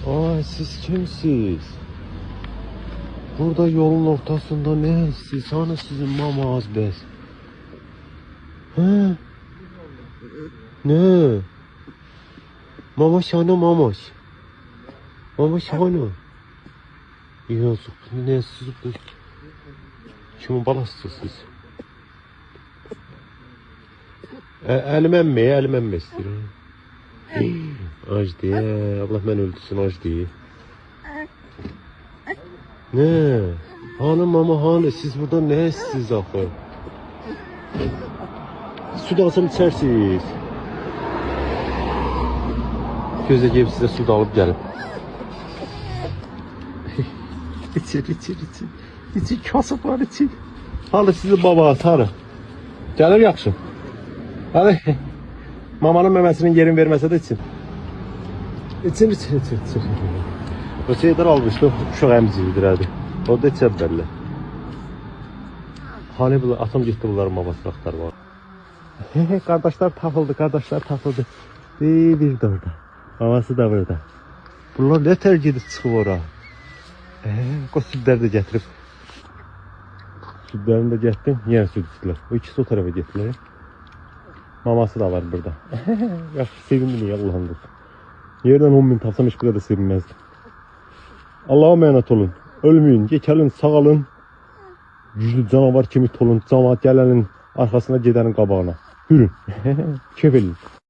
Ay siz kimsiz? Burada yolun ortasında ne siz? Hani sizin mama az bez? He? Ne? Mamaş hani mamaş? Mamaş hani? Yazık ne siz bu? Kimin balasısınız siz? Əlim əmmə istəyirəm. Ac deyə, Allah mən öldürsün ac deyə. Ne? Hanım mama hanı? Siz burada ne siz axı? Su da alsam içərsiniz. Gözə gelip size su da alıp gelin. İçir. İçir kasıblar içir. Halı sizi baba atarım. Gelir yaxşı. Hadi. Mamanın memesinin yerin verməsə də için. İçir. O şeydir almışdı. Uşaq əmciyidir hadi. O da içər bəlli. Hani bu atam getdi bunların mamasını axtarmağa. Kardeşler tapıldı. Bir de orada. Maması da burada. Bunlar ne tər gedib çıxıb ora. O südləri də gətirib. Südlərini də gətirdim. Yenə süd içdilər. O ikisi o tarafa getdilər. Maması da var burada. Yaxşı sevindim ya Allah'ın dostu. Yerden 10.000 tapsam hiç burada da sevinmezdim. Allah'a emanet olun. Ölmeyin, geçelim, sağalın. Güçlü canavar kimi olun. Cemaat gelenin arkasına gidenin qabağına. Yürün. Köp edin.